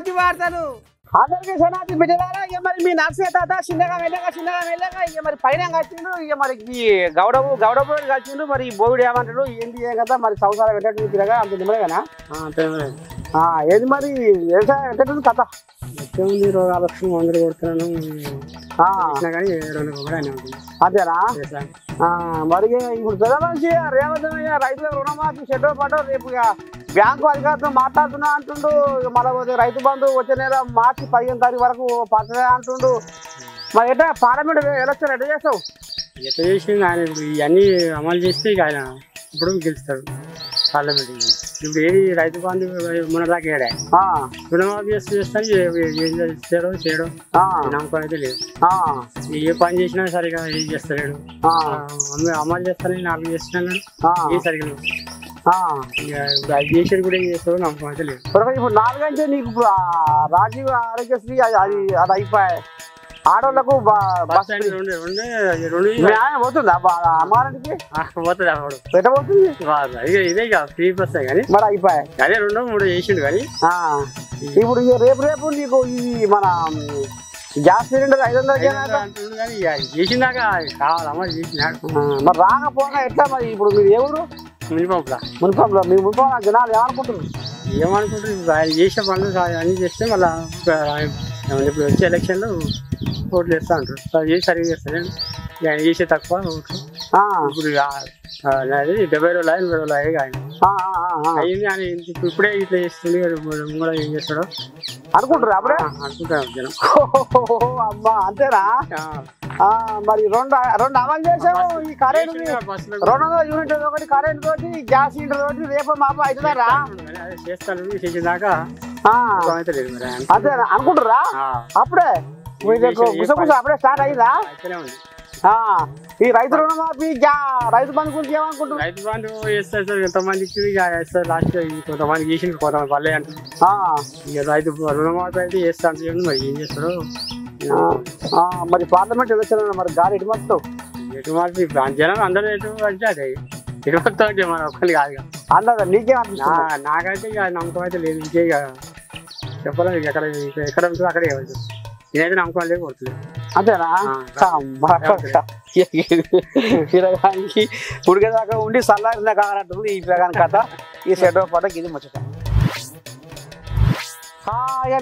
కోతి వార్తలు అందరికీ సనాతి బిడ్డలారా. ఇక మరి మీ నర్సే తాత చిన్నగా వెళ్ళగా ఇక మరి పైన కలిసిండు. ఇక మరి ఈ గౌడపు కలిసిండు. మరి బోవిడు ఏమంటాడు ఏంటి కదా మరి సంవత్సరాలు పెట్టట్టు తిరగా అంత నిమ్మలేనా ఏది మరి వ్యవసాయం ఎట్టట్టుంది కథ ఉంది. రోగాలు మందులు కొడుతున్నాను కానీ అంతేనా? మరి ఇప్పుడు పెద్ద మనిషి రేవంత్ రైతుల రుణమాఫీ షెడ్డో పడో రేపు బ్యాంకు అధికారులతో మాట్లాడుతున్నా అంటుండు. మళ్ళీ రైతు బంధు వచ్చే నెల మార్చి 15 తారీఖు వరకు పడుతుంది అంటుండు. మరి ఎట్లా పార్లమెంట్ ఎలక్షన్ ఎట్లా చేస్తావు? ఎట్లా చేసింది ఆయన ఇప్పుడు ఇవన్నీ అమలు చేస్తే ఇక ఆయన ఇప్పుడు గెలుస్తాడు పార్లమెంట్. ఇప్పుడు ఏది రైతు బంధు మన దాకా ఏడా రుణమాఫీ చేస్తాను ఏం చేస్తాడో చేయడం నమ్మకం అయితే లేదు. ఏ పని చేసినా సరిగా ఏం చేస్తలేడు. అమలు చేస్తానని 4 చేస్తున్నాడు ఏ సరిగా లేదు. ఇప్పుడు అది చేసేది కూడా ఏం చేస్తాడో నమ్మకం అయితే లేదు. ఇప్పుడు 4 అంటే నీకు రాజీవ్ ఆరోగ్యశ్రీ అది అయిపోయాయి. ఆడవాళ్ళకు పోతుందా అమ్మానికి పోతుంది అప్పుడు ఎట్లా పోతుంది? ఇదే ఫ్రీ బస్ కానీ మరి అయిపోయాయి. అదే 2 3 చేసిండు కానీ ఇప్పుడు రేపు నీకు ఈ మన గ్యాస్ సిలిండర్ 500 అంటుండు కానీ చేసిందాక కావాలమ్మా చేసినాడు. మరి రాకపోగా ఎట్లా మరి? ఇప్పుడు మీరు ఎవరు మున్సిపంలో మీ మున్సిపం జనాలు ఏమనుకుంటారు ఆయన చేసే పనులు అన్నీ చేస్తే మళ్ళీ ఇప్పుడు వచ్చే ఎలక్షన్లో ఓట్లు వేస్తూ ఉంటారు. ఏ సరిగ్గా చేస్తారు ఆయన చేసే తక్కువ ఓట్లు. ఇప్పుడు 70 రోజులు 80 రోజులు అయ్యాయి ఆయన అయింది. ఆయన ఇప్పుడే ఇట్లా చేస్తుంది కూడా ఏం చేస్తాడో అనుకుంటారు. అప్పుడే అనుకుంటారు జనం. అమ్మా అంతేనా? మరి రెండు అమలు చేసాము. ఈ కరెంట్ 200 యూనిట్ ఒకటి కరెంట్ తోటి గ్యాస్ సిలిండర్ తోటి రేపు మాప అవుతుందారా చేస్తాను చేసేదాకా అయితే లేదు మరి అంతేనా అనుకుంటారా? అప్పుడే అప్పుడే స్టార్ట్ అయిందా? ఈ రైతు రుణమాఫీ రైతు బంధు గురించి ఏమనుకుంటున్నారు? రైతు బంధు వేస్తారు సార్ ఎంతమందికి వేస్తారు. లాస్ట్ కొంతమంది చేసింది కొంతమంది పల్లె అంటారు. ఇక రైతు రుణమాఫీ అయితే వేస్తాను మరి ఏం చేస్తాడు. మరి పార్లమెంట్ ఎలక్షన్ మరి గాలి ఎటువంటి జనం అందరూ ఎటు అంటే అదే ఎటువస్తా ఉంటే మన ఒక్కరి కాదు అందరు నీకేమనిపిస్తుంది? నాకైతే ఇక నమ్మకం అయితే లేదు. ఇంకే ఇక చెప్పలేదు ఎక్కడ ఉంటుందో అక్కడే ఇవ్వచ్చు. నేనైతే నమ్మకం లేదు కొడుతుంది. అంతేనా? పిల్లగానికి ఉడికేదాకా ఉండి చల్లారిన కానట్టుంది ఈ పిల్లగాని కథ. ఈ సెట్ పడకి ఇది ముచ్చట.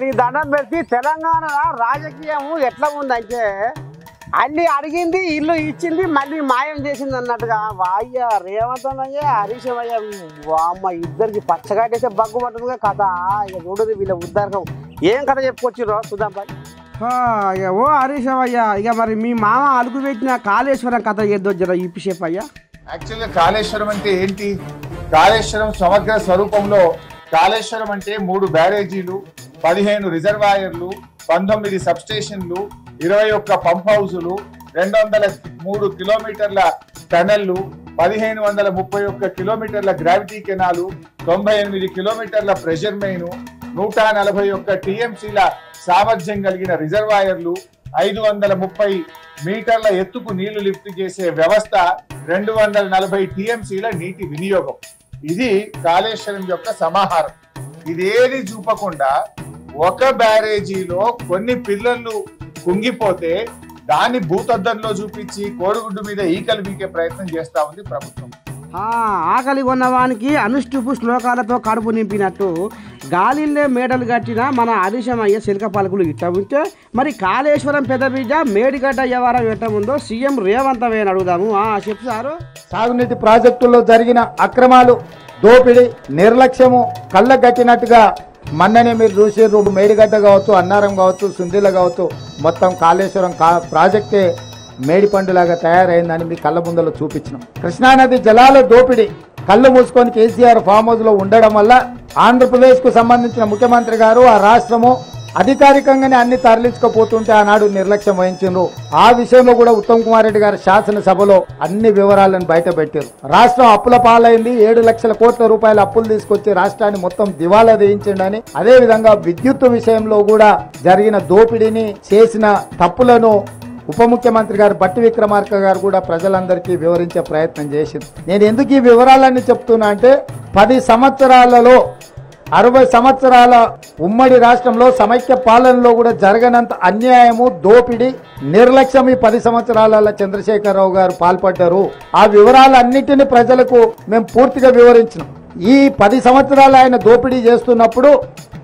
ఈ దండం పెట్టి తెలంగాణ రాజకీయం ఎట్లా ఉందంటే అన్ని అడిగింది ఇల్లు ఇచ్చింది మళ్ళీ మాయం చేసింది అన్నట్టుగా. వాయ్య రేవంత్ అయ్యా హరీష్ అయ్యా అమ్మ ఇద్దరికి పచ్చగాటేసే బగ్గు పట్టుగా కథ. ఇక చూడదు వీళ్ళ ఉద్దారకం ఏం కథ చెప్పుకొచ్చిర్రో చూద్దాం బాయ్. ఇక ఓ హరీష్ అయ్యా ఇక మరి మీ మామ అలుగు పెట్టిన కాళేశ్వరం కథ ఏదో జర ఇప్పిసేపు అయ్యా. యాక్చువల్గా కాళేశ్వరం అంటే ఏంటి? కాళేశ్వరం సమగ్ర స్వరూపంలో కాళేశ్వరం అంటే 3 బ్యారేజీలు, 15 రిజర్వాయర్లు, 19 సబ్స్టేషన్లు, 21 పంప్ హౌజులు, 203 కిలోమీటర్ల టనెళ్లు, 1531 కిలోమీటర్ల గ్రావిటీ కెనాలు, 98 కిలోమీటర్ల ప్రెషర్ మెయిన్, 141 టీఎంసీల సామర్థ్యం కలిగిన రిజర్వాయర్లు, 530 మీటర్ల ఎత్తుకు నీళ్లు లిఫ్ట్ చేసే వ్యవస్థ, 240 టీఎంసీల నీటి వినియోగం. ఇది కాళేశ్వరం యొక్క సమాహారం. ఇదేది చూపకుండా ఒక బ్యారేజీలో కొన్ని పిల్లలు కుంగిపోతే దాన్ని భూతద్దంలో చూపించి కోడిగుడ్డు మీద ఈకలు బీకే ప్రయత్నం చేస్తా ఉంది ప్రభుత్వం. ఆకలి కొన్నవానికి అనుష్టుపు శ్లోకాలతో కడుపు నింపినట్టు గాలిల్లే మేడలు కట్టిన మన హరీశమయ్య శిల్క పలుకులు ఇట్ట ఉంటే మరి కాళేశ్వరం పెద్ద బిడ్డ మేడిగడ్డ వ్యవహారం ఎట్ట ఉందో సీఎం రేవంత్ అని అడుగుదాము. చెప్పు సారు. సాగునీటి ప్రాజెక్టుల్లో జరిగిన అక్రమాలు, దోపిడీ, నిర్లక్ష్యము కళ్ళగట్టినట్టుగా మొన్ననే మీరు చూసారు. మేడిగడ్డ కావచ్చు, అన్నారం కావచ్చు, సుందిల కావచ్చు, మొత్తం కాళేశ్వరం ప్రాజెక్టే మేడిపండులాగా తయారైందని మీ కళ్ళ ముందలో చూపించినాం. కృష్ణానది జలాల దోపిడీ కళ్ళు మూసుకొని కేసీఆర్ ఫామ్ హౌస్ లో ఉండడం వల్ల ఆంధ్రప్రదేశ్ కు సంబంధించిన ముఖ్యమంత్రి గారు ఆ రాష్ట్రము అధికారికంగానే అన్ని తరలించకపోతుంటే ఆనాడు నిర్లక్ష్యం వహించారు. ఆ విషయంలో కూడా ఉత్తమ్ కుమార్ రెడ్డి గారు శాసనసభలో అన్ని వివరాలను బయట పెట్టారు. రాష్ట్రం అప్పుల పాలైంది, 7 లక్షల కోట్ల రూపాయల అప్పులు తీసుకొచ్చి రాష్ట్రాన్ని మొత్తం దివాలా వేయించండి. అదే విధంగా విద్యుత్ విషయంలో కూడా జరిగిన దోపిడీని, చేసిన తప్పులను ఉప ముఖ్యమంత్రి గారు బట్టి విక్రమార్క గారు కూడా ప్రజలందరికీ వివరించే ప్రయత్నం చేసింది. నేను ఎందుకు ఈ వివరాలన్నీ చెప్తున్నా అంటే 10 సంవత్సరాలలో 60 సంవత్సరాల ఉమ్మడి రాష్ట్రంలో సమైక్య పాలనలో కూడా జరగనంత అన్యాయము, దోపిడీ, నిర్లక్ష్యం ఈ 10 సంవత్సరాల చంద్రశేఖరరావు గారు పాల్పడ్డారు. ఆ వివరాలన్నిటిని ప్రజలకు మేము పూర్తిగా వివరించినాం. ఈ 10 సంవత్సరాలు ఆయన దోపిడీ చేస్తున్నప్పుడు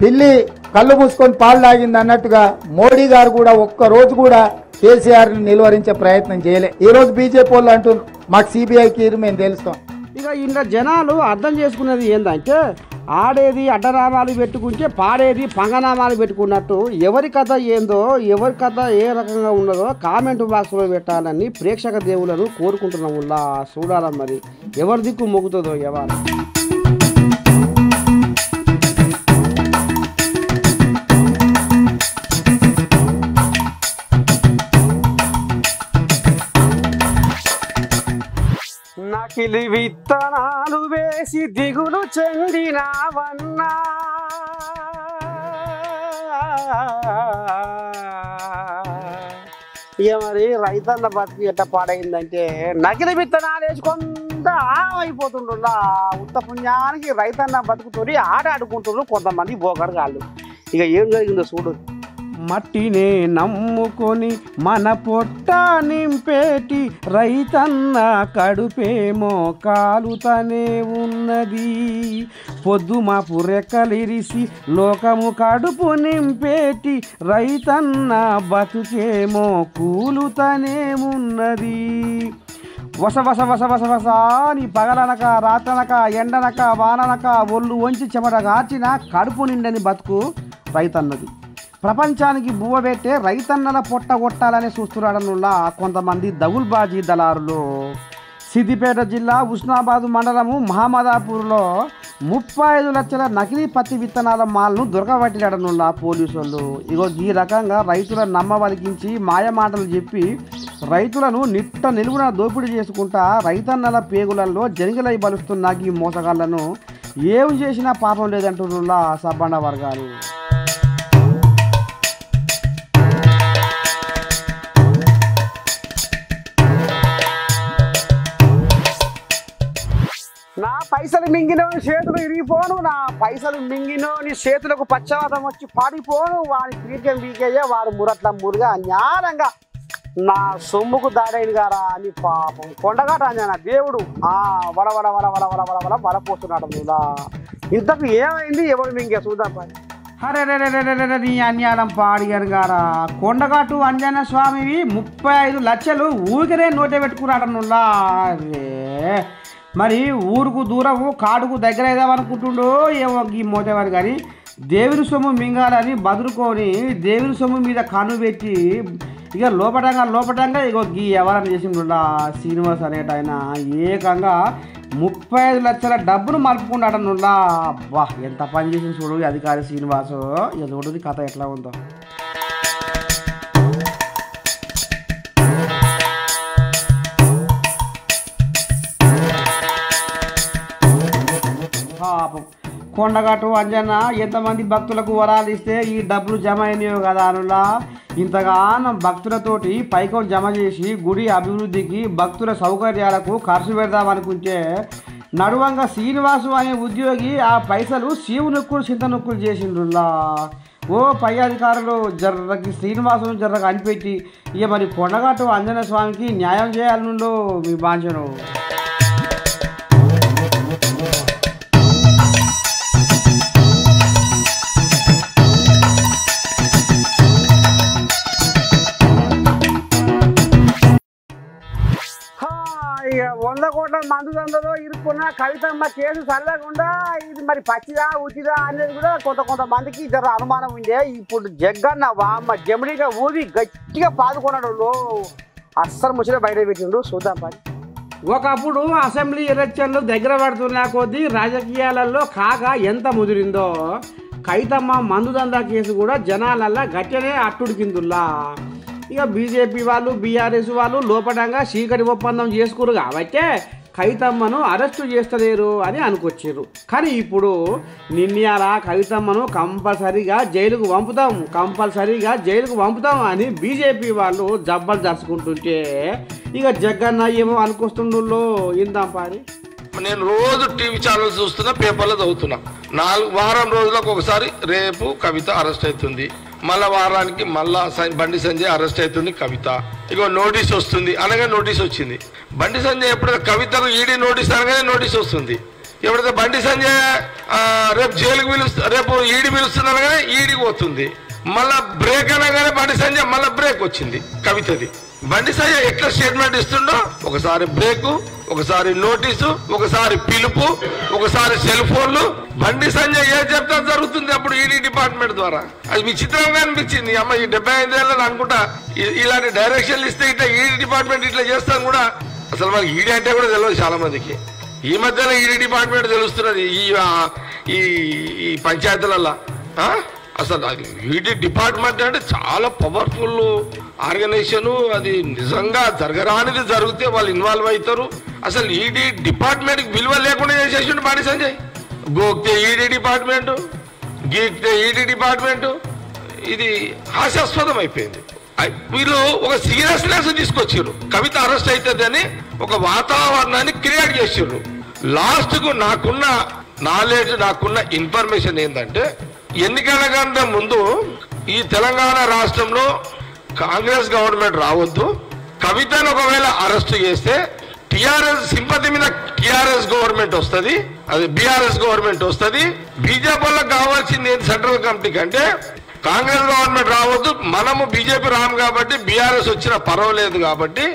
పిల్లి కళ్ళు మూసుకొని పాలు తాగింది అన్నట్టుగా మోడీ గారు కూడా ఒక్కరోజు కూడా కేసీఆర్ని నిలువరించే ప్రయత్నం చేయలే. ఈ రోజు బీజేపీ వాళ్ళు అంటున్నారు మాకు సిబిఐకి మేము తెలుస్తాం. ఇక ఇంత జనాలు అర్థం చేసుకునేది ఏంటంటే ఆడేది అడ్డనామాలు పెట్టుకుంటే పాడేది పంగనామాలు పెట్టుకున్నట్టు ఎవరి కథ ఏందో ఎవరి కథ ఏ రకంగా ఉన్నదో కామెంట్ బాక్స్లో పెట్టాలని ప్రేక్షక దేవులను కోరుకుంటున్నాం. ఉల్లా చూడాలా మరి ఎవరి దిక్కు మొగుతుందో ఎవరు. నకిలి విత్తనాలు వేసి దిగులు చెందినవన్నా ఇక మరి రైతన్న బతికి ఎట్ట పాడైందంటే నకిలి విత్తనాలు వేసుకుంటా అయిపోతుండ్రులా. ఉత్త పుణ్యానికి రైతన్న బతుకుతోని ఆడుకుంటున్నారు కొంతమంది బోకడగాళ్ళు. ఇక ఏం జరిగిందో చూడు. మట్టినే నమ్ముకొని మన పొట్ట నింపేటి రైతన్న కడుపేమో కాలుతనే ఉన్నది. పొద్దుమాపు రెక్కలిరిసి లోకము కడుపు నింపేటి రైతన్న బతుకేమో కూలుతనే ఉన్నది. వస వస వస వస వస అని పగలనక రాత్రనక ఎండనక వాననక ఒళ్ళు వంచి చెమట గార్చిన కడుపు నిండని బతుకు రైతన్నది. ప్రపంచానికి బువ్వ పెట్టే రైతన్నల పొట్ట కొట్టాలని చూస్తున్నాడనులా కొంతమంది దగుల్బాజీ దళారులు. సిద్దిపేట జిల్లా ఉస్నాబాద్ మండలము మహమ్మదాపూర్లో 35 లక్షల నకిలీ పత్తి విత్తనాల మాల్ను దొరకబట్టిననులా పోలీసులు. ఇగో ఈ రకంగా రైతులను నమ్మవలికించి మాయమాటలు చెప్పి రైతులను నిట్ట నిలువున దోపిడీ చేసుకుంటా రైతన్నల పేగులలో జనిగలై బలుస్తున్న ఈ మోసగాళ్లను ఏం చేసినా పాపం లేదంటున్నా సబ్బండ వర్గాలు. నా పైసలు మింగినోని చేతులు ఇరిగిపోను, నా పైసలు మింగినోని చేతులకు పశ్చాత్తం వచ్చి పాడిపోను. వాడి పీకే బీకేయే వాడు మురట్ల మురుగా జ్ఞానంగా నా సొమ్ముకు దాడైన గారా అని పాపం కొండగాట అంజన దేవుడు వల వల వల వల వల వల వల వలపోస్తున్నాడు. ఇలా ఇంతకు ఏమైంది ఎవరు మింగే చూద్దాం పని. అరే నీ అన్యాయం పాడిగారు గారా. కొండగాటు అంజన స్వామివి 35 లక్షలు ఊరికనే నోటే పెట్టుకున్నాడనులా. అరే మరి ఊరుకు దూరము కాడుకు దగ్గర అయిదామనుకుంటుండో ఏమో ఈ మోతేవారు. కానీ దేవుని సొమ్ము మింగాలని బదులుకొని దేవుని సొమ్ము మీద కన్ను పెట్టి ఇక లోపటంగా ఇగో గీ ఎవరని చేసిండులా శ్రీనివాస్ అనేట ఆయన ఏకంగా 35 లక్షల డబ్బును మలుపుకున్నాడనులా. అబ్బా ఎంత పని చేసిన చూడు అధికారి శ్రీనివాసు. ఇక చూడు కథ ఎట్లా ఉందో. పాపం కొండగట్టు అంజన్న ఎంతమంది భక్తులకు వరాలు ఇస్తే ఈ డబ్బులు జమ అయినాయో కదా అనులా. ఇంతగానం భక్తులతోటి పైకం జమ చేసి గుడి అభివృద్ధికి భక్తుల సౌకర్యాలకు ఖర్చు పెడదామనుకుంటే నడువంగా శ్రీనివాసు అనే ఉద్యోగి ఆ పైసలు శివునొక్కులు చింతనొక్కులు చేసిండ్రులా. ఓ పై అధికారులు జర్రకి శ్రీనివాసును జర్రగా అనిపెట్టి ఇక మరి కొండగట్టు అంజన స్వామికి న్యాయం చేయాలనుండో మీ బాంచను. ఇక 100 కోట్ల మందు దందలో ఇరుక్కున్న కవితమ్మ కేసు చల్లకుండా ఇది మరి పచ్చిదా ఉచిదా అనేది కూడా కొంతమందికి జర అనుమానం ఉండే. ఇప్పుడు జగ్గన్న వామ్మ జమిడిగా ఊది గట్టిగా పాదుకున్నాడు. అస్సలు ముచ్చట బయట పెట్టిండు చూద్దాం పని. ఒకప్పుడు అసెంబ్లీ ఎలక్షన్లు దగ్గర పడుతున్న కొద్దీ రాజకీయాలలో కాక ఎంత ముదిరిందో కవితమ్మ మందు దందా కేసు కూడా జనాలల్లా గట్టినే అట్టుడికిందుల్లా. ఇక బీజేపీ వాళ్ళు బీఆర్ఎస్ వాళ్ళు లోపటంగా చీకటి ఒప్పందం చేసుకురు కాబట్టే కవితమ్మను అరెస్టు చేస్తలేరు అని అనుకొచ్చారు. కానీ ఇప్పుడు నిన్నయాల కవితమ్మను కంపల్సరీగా జైలుకు పంపుతాం అని బీజేపీ వాళ్ళు జబ్బలు జరుచుకుంటుంటే ఇక జగన్న ఏమో అనుకొస్తుండో ఇందాం పారి. నేను రోజు టీవీ ఛానల్స్ చూస్తున్నా, పేపర్లో చదువుతున్నా. 4 వారం రోజులకు ఒకసారి రేపు కవిత అరెస్ట్ అవుతుంది, మళ్ళా వారానికి మళ్ళా బండి సంజయ్ అరెస్ట్ అవుతుంది కవిత. ఇగో నోటీస్ వస్తుంది అనగా నోటీస్ వచ్చింది. బండి సంజయ్ ఎప్పుడైతే కవితకు ఈడీ నోటీస్ అనగానే నోటీస్ వస్తుంది. ఎప్పుడైతే బండి సంజయ్ రేపు జైలుకి రేపు ఈడీ పిలుస్తుంది అనగానే ఈడీకి పోతుంది. మళ్ళా బ్రేక్ అనగానే బండి సంజయ్ మళ్ళా బ్రేక్ వచ్చింది కవితది. బండి సంజయ్ ఎట్లా స్టేట్మెంట్ ఇస్తుండో, ఒకసారి బ్రేకు, ఒకసారి నోటీసు, ఒకసారి పిలుపు, ఒకసారి సెల్ ఫోన్లు. బండి సంజయ్ ఏ చెప్తా జరుగుతుంది అప్పుడు ఈడీ డిపార్ట్మెంట్ ద్వారా. అది విచిత్రంగా అనిపించింది. అమ్మ ఈ 75 ఏళ్ళని అనుకుంటా ఇలాంటి డైరెక్షన్లు ఇస్తే ఇట్లా ఈడీ డిపార్ట్మెంట్ ఇట్లా చేస్తాం కూడా. అసలు మనకి ఈడీ అంటే కూడా తెలియదు చాలా మందికి. ఈ మధ్యలో ఈడీ డిపార్ట్మెంట్ తెలుస్తున్నది ఈ పంచాయతీలలో. అసలు అది ఈడీ డిపార్ట్మెంట్ అంటే చాలా పవర్ఫుల్ ఆర్గనైజేషన్. అది నిజంగా జరగరానిది జరిగితే వాళ్ళు ఇన్వాల్వ్ అవుతారు. అసలు ఈడీ డిపార్ట్మెంట్కి విలువ లేకుండా చేసేసిండు బండి సంజయ్. గోక్తే ఈడీ డిపార్ట్మెంటు, గీక్తే ఈడీ డిపార్ట్మెంటు, ఇది హాస్యాస్పదం అయిపోయింది. వీళ్ళు ఒక సీరియస్నెస్ తీసుకొచ్చారు. కవిత అరెస్ట్ అవుతుంది అని ఒక వాతావరణాన్ని క్రియేట్ చేసారు. లాస్ట్ కు నాకున్న నాలెడ్జ్, నాకున్న ఇన్ఫర్మేషన్ ఏంటంటే, ఎన్నికల కంటే ముందు ఈ తెలంగాణ రాష్ట్రంలో కాంగ్రెస్ గవర్నమెంట్ రావద్దు, కవితను ఒకవేళ అరెస్ట్ చేస్తే టిఆర్ఎస్ సింపతి మీద టిఆర్ఎస్ గవర్నమెంట్ వస్తుంది, అది బీఆర్ఎస్ గవర్నమెంట్ వస్తుంది. బీజేపీ వాళ్ళకి కావాల్సింది ఏంటి సెంట్రల్ కమిటీ కంటే, కాంగ్రెస్ గవర్నమెంట్ రావద్దు, మనము బీజేపీ రాము కాబట్టి బీఆర్ఎస్ వచ్చినా పర్వాలేదు కాబట్టి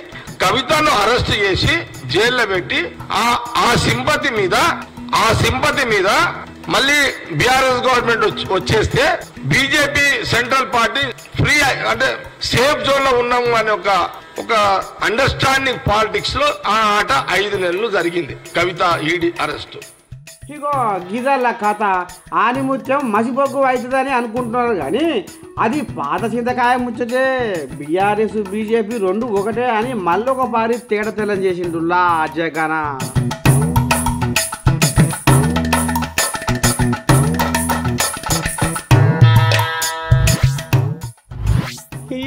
కవితను అరెస్ట్ చేసి జైల్లో పెట్టి ఆ సింపతి మీద మళ్ళీ బీఆర్ఎస్ గవర్నమెంట్ వచ్చేస్తే బీజేపీ సెంట్రల్ పార్టీ ఫ్రీ అంటే సేఫ్ జోన్ లో ఉన్నాము అనే ఒక అండర్స్టాండింగ్ పాలిటిక్స్ లో ఆ ఆట 5 నెలలు జరిగింది కవిత ఈడీ అరెస్ట్. ఇగో గిదల్ల కథ ఆనిముత్యం మసిబొగ్గు అవుతుందని అనుకుంటున్నారు, కానీ అది పాత చింతకాయ ముచ్చటే. బీఆర్ఎస్ బీజేపీ 2 ఒకటే అని మళ్ళొక పారి తేడా తెల్లం చేసిండుల్లా జగన.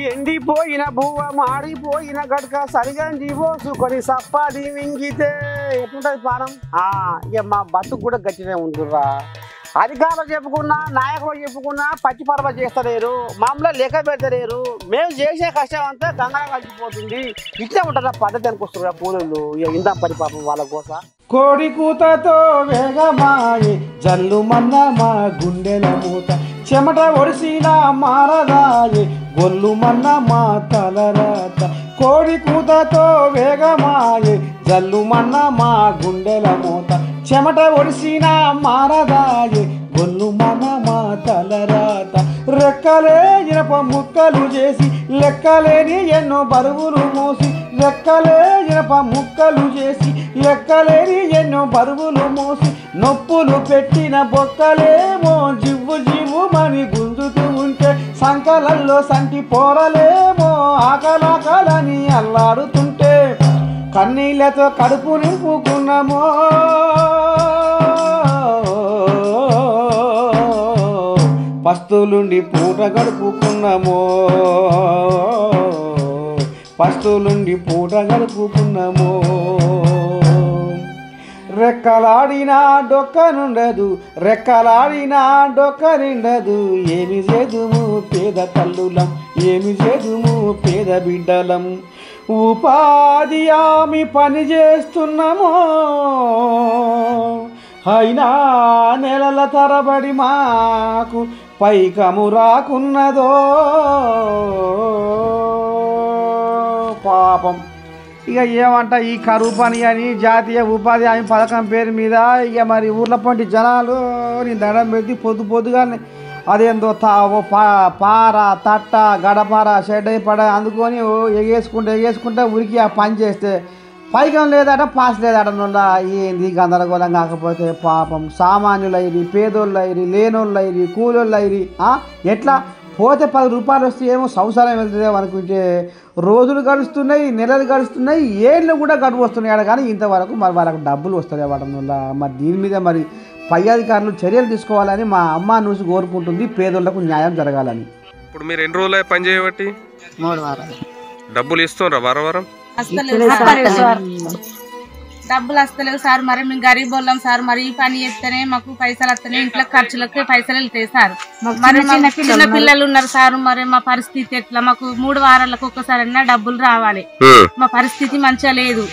ఎండిపోయిన బువ్వ మాడిపోయిన గడక సరిగంజి పోసుకొని సప్పాది మింగితే ఎట్లుంటది పానం. ఇక మా బతుకు కూడా గట్టినే ఉంటుర్రా. అధికారులు చెప్పుకున్నా, నాయకులు చెప్పుకున్నా పచ్చి పరవ చేస్తలేరు, మామూలు లెక్క పెడతలేరు. మేము చేసే కష్టం అంతా గంగా కలిసిపోతుంది. ఇట్లా ఉంటుందా పద్ధతి అనిపిస్తున్నా కూలీళ్ళు. ఇంత పరిపాపం వాళ్ళ కోసం. కోడి కూతతో వేగమాయి జల్లు మన్న మా గుండెల మూత, చెమట ఒడిసిన మారదాయి గొల్లు మన్న మా తలరాత. కోడి కూతతో వేగమాయి జల్లు మన్న మా గుండెల మూత, చెమట ఒడిసిన మారదాయి గొల్లు మన్న మా తలరాత. రెక్కలే ఇనప ముక్కలు చేసి లెక్కలేని ఎన్నో బరువులు మోసి, రెక్కలే ఇనప ముక్కలు చేసి లెక్కలేని ఎన్నో బరువులు మోసి, నొప్పులు పెట్టిన బొక్కలేమో జివ్వు జివ్వు మని గుంజుతూ ఉంటే, సంకలల్లో సంటి పోరలేమో ఆకలాకలని అల్లాడుతుంటే, కన్నీళ్లతో కడుపు నింపుకున్నామో పస్తులుండి పూట గడుపుకున్నామో, పస్తులుండి పూట గడుపుకున్నామో. రెక్కలాడినా డొక్క నుండదు, రెక్కలాడినా డొక్క నిండదు. ఏమి చేదుము పేద తల్లులం, ఏమి చేదుము పేద బిడ్డలం. ఉపాధి హామీ పని చేస్తున్నామో, అయినా నెలల తరబడి మాకు పైకము రాకున్నదో పాపం. ఇక ఏమంట ఈ కరువు పని అని జాతీయ ఉపాధి హామీ పథకం పేరు మీద ఇక మరి ఊర్ల పంటి జనాలు నీ దండం పెట్టి పొద్దుగా అదేందో పార తట్ట గడపార షెడ్ పడ అందుకొని ఎగేసుకుంటే ఉరికి ఆ పని చేస్తే పైకం లేదట, పాస్ లేదట. నొల్ల ఏంది గందరగోళం. కాకపోతే పాపం సామాన్యులైరి, పేదోళ్ళైరి, లేనోళ్ళైరి, కూలోళ్ళైరి. ఎట్లా పోతే 10 రూపాయలు వస్తే ఏమో సంవత్సరం వెళ్తుందేమో అనుకుంటే రోజులు గడుస్తున్నాయి, నెలలు గడుస్తున్నాయి, ఏళ్ళు కూడా గడువు వస్తున్నాయి కానీ ఇంతవరకు మరి వాళ్ళకు డబ్బులు వస్తాయి వాడడం వల్ల. మరి దీని మీద మరి పై అధికారులు చర్యలు తీసుకోవాలని మా అమ్మ నుంచి కోరుకుంటుంది, పేదోళ్లకు న్యాయం జరగాలని. ఇప్పుడు మీరు ఎన్ని రోజులు పని చేయబట్టి? 3 వారాలు. డబ్బులు ఇస్తున్నారా వారం వారం? డబ్బులు వస్తలేవు సార్, మరి మేము గరీబ్ వాళ్ళం సార్, మరి ఈ పని చేస్తేనే మాకు పైసలు వస్తలేవు, ఇంట్లో ఖర్చులకి పైసలు వెళ్తాయి సార్. మరి చిన్న పిల్లలు ఉన్నారు సార్, మరి మా పరిస్థితి ఎట్లా? మాకు 3 వారాలకు ఒక్కసారి అన్నా డబ్బులు రావాలి, మా పరిస్థితి మంచిగా లేదు,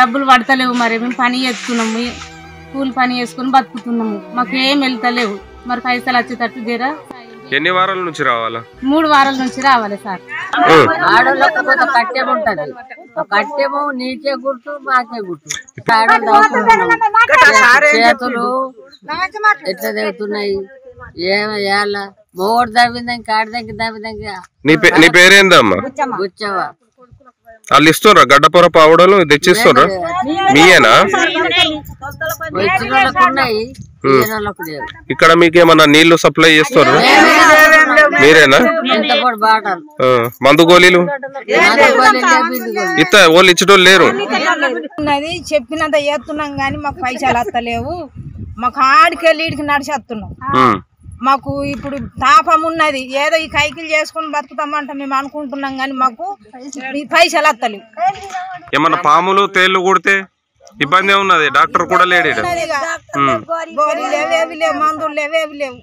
డబ్బులు పడతలేవు. మరి మేము పని చేస్తున్నాము, కూలి పని చేసుకుని బతుకుతున్నాము, మాకు ఏం వెళ్తలేవు. మరి పైసలు వచ్చేటట్టు జరా. ఎన్ని వారాల నుంచి రావాలా? 3 వారాల నుంచి రావాలి సార్. ఆడోళ్ళకు కొంత కట్టెం ఉంటది, కట్టెము నీకే గుర్తు మాకే గుర్తు. చేతులు ఎట్లా దిగుతున్నాయి, ఏమయ్యాల మొగోడు దవ్విందాక ఆడదాకి దవ్విదాక. నీ పేరేందమ్మా? గుచ్చవా. వాళ్ళు ఇస్తుర్రా గడ్డపొర పావడలు తెచ్చిస్తుర్రా? మీయేనా? ఉన్నాయి, ఇక్కడ మీకేమన్నా నీళ్లు సప్లై చేస్తుర్రా? మీరేనా? మందు గోళీలు ఇత్త వాళ్ళు ఇచ్చటోళ్ళు లేరు. చెప్పినంత చేస్తున్నాం గానీ మాకు పైసలు వస్తలేవు, మాకు ఆడికెళ్ళి ఈడికి నడిచేస్తున్నాం. మాకు ఇప్పుడు తాపం ఉన్నది, ఏదో ఈ కైకిలు చేసుకుని బతుకుతామంట మేము అనుకుంటున్నాం గానీ మాకు పైసలు వస్తలేవు. ఏమన్నా పాములు తేళ్లు కుడితే ఇబ్బంది ఉన్నది, డాక్టర్ కూడా లేడు. మందులు లేవేవి లేవు.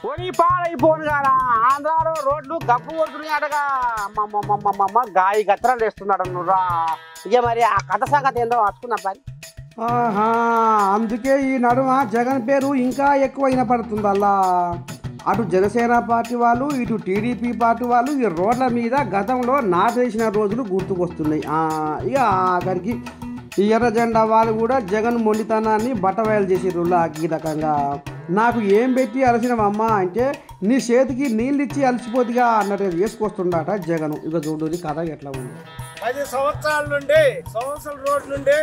పోనీ పాడైపోను కాదా, ఆంధ్రాలో రోడ్లు గబ్బు కొడుతున్నాయటగా, అమ్మమ్మమ్మమ్మ గాయ గత్రాలు వేస్తున్నాడు నువ్వురా. ఇక మరి ఆ కథ సంగతి ఏందో వచ్చుకున్నా పని. అందుకే ఈ నడుమ జగన్ పేరు ఇంకా ఎక్కువ వినపడుతుందల్లా. అటు జనసేన పార్టీ వాళ్ళు, ఇటు టీడీపీ పార్టీ వాళ్ళు ఈ రోడ్ల మీద గతంలో నాటేసిన రోజులు గుర్తుకొస్తున్నాయి. ఇక ఆఖరికి ఈ ఎర్ర జెండా వాళ్ళు కూడా జగన్ మొండితనాన్ని బట్టబయలు చేసిర్రు ఈ రకంగా. నాకు ఏం పెట్టి అలసినవమ్మ అంటే నీ చేతికి నీళ్ళు ఇచ్చి అలసిపోతుగా అన్నట్టు చేసుకొస్తుండట జగన్. ఇక చూడు కథ ఎట్లా ఉంది. 10 సంవత్సరాల నుండి సంవత్సరాల రోడ్ల నుండి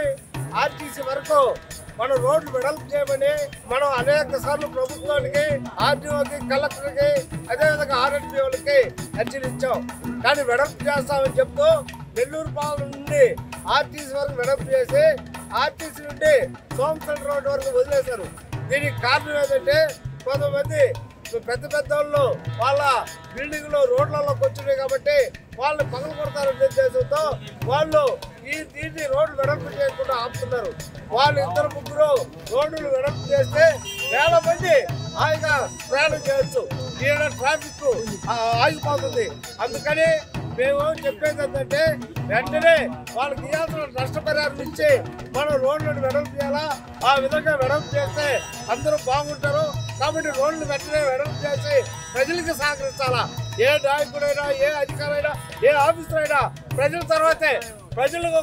ఆర్టీసీ వరకు మనం రోడ్లు వెడల్పు చేయమని మనం అనేక సార్లు ప్రభుత్వానికి, ఆర్టీఓకి, కలెక్టర్కి, అదేవిధంగా ఆర్ఎండ్బీఓలకి అర్జీలు ఇచ్చాం. కానీ వెడల్పు చేస్తామని చెప్తూ నెల్లూరు పాలన నుండి ఆర్టీసీ వరకు వెడల్పు చేసి ఆర్టీసీ నుండి సోమశిల రోడ్డు వరకు వదిలేశారు. దీనికి కారణం ఏంటంటే కొంతమంది పెద్ద పెద్ద వాళ్ళు వాళ్ళ బిల్డింగ్లు రోడ్లలోకి వచ్చినాయి కాబట్టి వాళ్ళు పగలు కొడతారనే ఉద్దేశంతో వాళ్ళు దీన్ని రోడ్లు వెడల్పు చేయకుండా ఆపుతున్నారు. వాళ్ళు 2-3 రోడ్లు వెడల్పు చేస్తే వేల మంది హాయిగా ప్రయాణం చేయొచ్చు. ఈడ ట్రాఫిక్ ఆగిపోతుంది. అందుకని మేము చెప్పేది ఏంటంటే వెంటనే వాళ్ళకి ఇవ్వాల్సిన నష్టపరిహారం ఇచ్చి మనం రోడ్లను వెడల్పు చేయాలా. ఆ విధంగా వెడల్పు చేస్తే అందరూ బాగుంటారు. కాబట్టి రోడ్లు వెంటనే వెడల్పు చేసి ప్రజలకి సహకరించాలా. ఏ నాయకుడైనా, ఏ అధికారైనా, ఏ ఆఫీసర్ అయినా ప్రజల తర్వాతే ప్రజలకు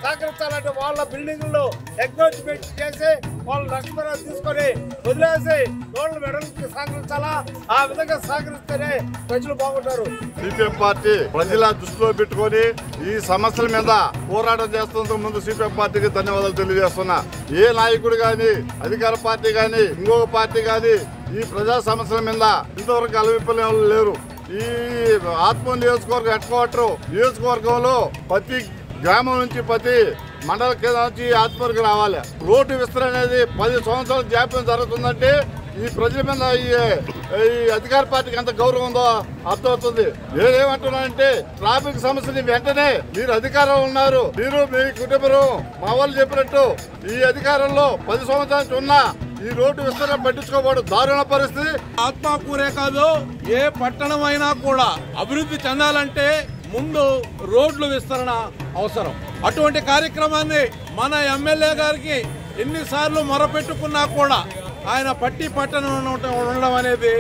సహకరించాలంటే వాళ్ళ బిల్డింగ్లు ఎంకరేజ్మెంట్ చేసి వాళ్ళు నష్టపరిహారం తీసుకొని వదిలేసి రోడ్లు వెడల్పుకి సహకరించాలా. ఆ విధంగా సహకరిస్తేనే ప్రజలు బాగుంటారు. సిపిఎం పార్టీ ప్రజల దృష్టిలో పెట్టుకొని ఈ సమస్యల మీద పోరాటం చేస్తున్నందుకు ముందు సిపిఎం పార్టీకి ధన్యవాదాలు తెలియజేస్తున్నా. ఏ నాయకుడు గాని, అధికార పార్టీ గాని, ఇంకొక పార్టీ గాని ఈ ప్రజా సమస్యల మీద ఇంతవరకు అలవిప్పలే లేరు. ఈ ఆత్మ నియోజకవర్గం హెడ్ క్వార్టర్ నియోజకవర్గంలో ప్రతి గ్రామం నుంచి, ప్రతి మండల కేంద్రం నుంచి ఆత్మవర్గం రావాలి. రోడ్డు విస్తరణ అనేది 10 సంవత్సరాల జాప్యం జరుగుతుందంటే ఈ ప్రజల మీద ఈ అధికార పార్టీకి ఎంత గౌరవం ఉందో అర్థమవుతుంది. నేనేమంటున్నానంటే ట్రాఫిక్ సమస్యని వెంటనే మీరు అధికారంలో ఉన్నారు, మీరు మీ కుటుంబం మా వాళ్ళు చెప్పినట్టు ఈ అధికారంలో 10 సంవత్సరాల నుంచి ఉన్నా ఈ రోడ్డు విస్తరణ పట్టించుకోబడు దారుణ పరిస్థితి. ఆత్మకూరే కాదు, ఏ పట్టణం అయినా కూడా అభివృద్ధి చెందాలంటే ముందు రోడ్లు విస్తరణ అవసరం. అటువంటి కార్యక్రమాన్ని మన ఎమ్మెల్యే గారికి ఎన్నిసార్లు మొరపెట్టుకున్నా కూడా ఆయన పట్టణం ఉండడం అనేది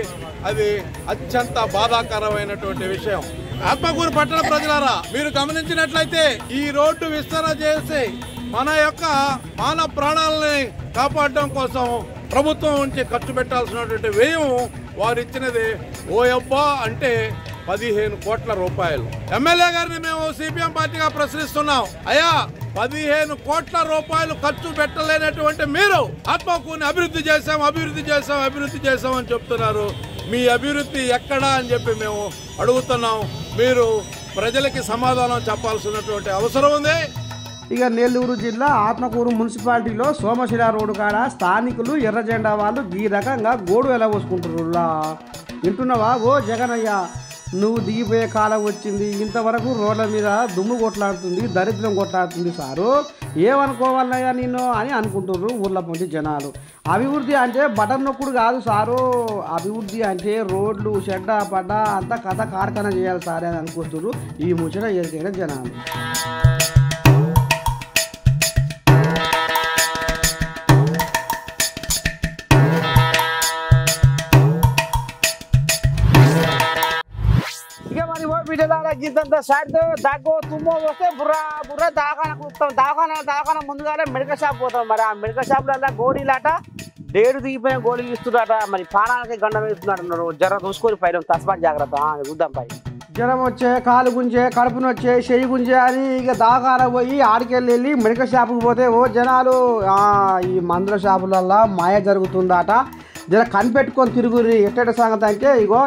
అది అత్యంత బాధాకరమైనటువంటి విషయం. ఆత్మకూరు పట్టణ ప్రజలారా, మీరు గమనించినట్లయితే ఈ రోడ్డు విస్తరణ చేసి మన యొక్క మానవ ప్రాణాలని కాపాడడం కోసం ప్రభుత్వం నుంచి ఖర్చు పెట్టాల్సినటువంటి వ్యయం వారు ఇచ్చినది ఓయబ్బా అంటే 15 కోట్ల రూపాయలు. ఎమ్మెల్యే గారిని మేము సిపిఎం పార్టీగా ప్రశ్నిస్తున్నాం. అయ్యా, 15 కోట్ల రూపాయలు ఖర్చు పెట్టలేనటువంటి మీరు ఆత్మకూరుని అభివృద్ధి చేశాం అని చెప్తున్నారు. మీ అభివృద్ధి ఎక్కడా అని చెప్పి మేము అడుగుతున్నాం. మీరు ప్రజలకి సమాధానం చెప్పాల్సినటువంటి అవసరం ఉంది. ఇక నెల్లూరు జిల్లా ఆత్మకూరు మున్సిపాలిటీలో సోమశిల రోడ్డు కాడ స్థానికులు ఎర్ర జెండా వాళ్ళు ఈ రకంగా గోడు ఎలా పోసుకుంటున్నారులా. వింటున్నావా ఓ జగనయ్య? నువ్వు దిగిపోయే కాలం వచ్చింది. ఇంతవరకు రోడ్ల మీద దుమ్ము కొట్లాడుతుంది, దరిద్రం కొట్లాడుతుంది సారు. ఏమనుకోవాలయ్యా నిన్ను అని అనుకుంటున్నారు ఊర్ల పొంచి జనాలు. అభివృద్ధి అంటే బటన్ నొక్కుడు కాదు సారు. అభివృద్ధి అంటే రోడ్లు చెడ్డ పడ్డ అంతా కథ కార్ఖానా చేయాలి సార్ అని అనుకుంటున్నారు ఈ ముచ్చట ఎరికైన జనాలు. గీతంతా సైడ్ దగ్గు తుమ్మో వస్తే బుర్ర దవాఖాన కూర్తాం. దవాఖాన ముందుగానే మెడికల్ షాప్ పోతాం. మరి ఆ మెడికల్ షాప్లో గోళీలాట డేరు దిగిపోయిన గోళీలు ఇస్తున్నారట. మరి ప్రాణాలకి గండం వేస్తున్నారు. జ్వరం చూసుకొని పైన తస్మాత్ జాగ్రత్త చూద్దాం పై. జ్వరం వచ్చే, కాలు గుంజే, కడుపును వచ్చే, చెయ్యి గుంజే అని ఇక దవాఖాన పోయి ఆడికెళ్ళి మెడికల్ షాపుకి పోతే ఓ జనాలు ఈ మందుల షాపులల్లో మాయ జరుగుతుందట. జర కనిపెట్టుకొని తిరుగురి. ఎట్టేట సంగతి అంటే ఇగో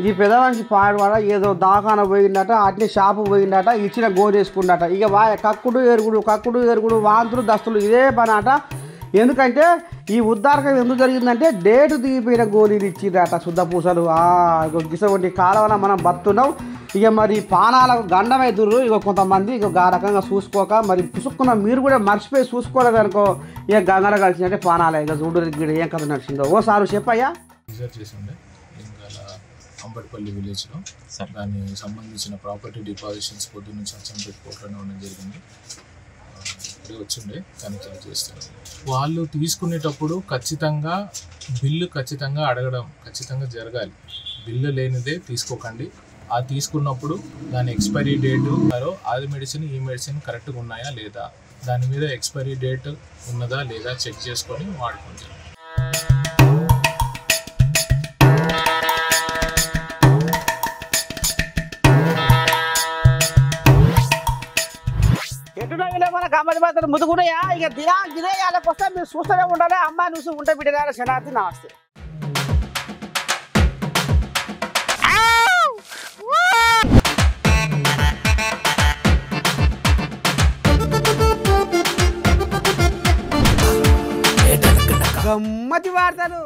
ఈ పెదవానికి పాడవాడ ఏదో దవాఖాన పోయిందట, అట్నే షాపు పోయిందట, ఇచ్చిన గోరు వేసుకుందట. ఇక కక్కుడు ఎరుగుడు వాంతులు దస్తులు ఇదే పని అట. ఎందుకంటే ఈ ఉద్దారకం ఎందుకు జరిగిందంటే డేటు దిగిపోయిన గోళీలు ఇచ్చిందట శుద్ధ పూసలు. గిసవంటి కాలవన మనం బతున్నాం. ఇక మరి పానాలకు గండమైతుర్రు. ఇక కొంతమంది ఇక ఆ రకంగా చూసుకోక మరి పుసుక్కున్న మీరు కూడా మర్చిపోయి చూసుకోలేదు అనుకో ఇక గంగడ కలిసిందంటే పానాలే. ఇక చూడు ఏం కథ నడిచిందో ఓసారి చెప్పయ్యా. అంబర్పల్లి విలేజ్లో దానికి సంబంధించిన ప్రాపర్టీ డిపాజిషన్స్ పొద్దున్న నుంచి అచ్చంపేట కోర్టులోనే ఉండడం జరిగింది. ఇప్పుడే వచ్చిండే తనిఖీలు చేస్తారు. వాళ్ళు తీసుకునేటప్పుడు ఖచ్చితంగా బిల్లు అడగడం ఖచ్చితంగా జరగాలి. బిల్లు లేనిదే తీసుకోకండి. ఆ తీసుకున్నప్పుడు దాని ఎక్స్పైరీ డేటు అది మెడిసిన్ ఈ మెడిసిన్ కరెక్ట్గా ఉన్నాయా లేదా, దాని మీద ఎక్స్పైరీ డేట్ ఉన్నదా లేదా చెక్ చేసుకొని వాడుకుంటారు. మన గమ్మతి మాత్రం ముదుగున్నాయా. ఇక గిదే వాళ్ళకి వస్తే మీరు చూస్తూనే ఉండాలి. అమ్మాయి చూసి ఉంటే బిడ్డ శనార్థి నమస్తే. గమ్మతి వార్తలు.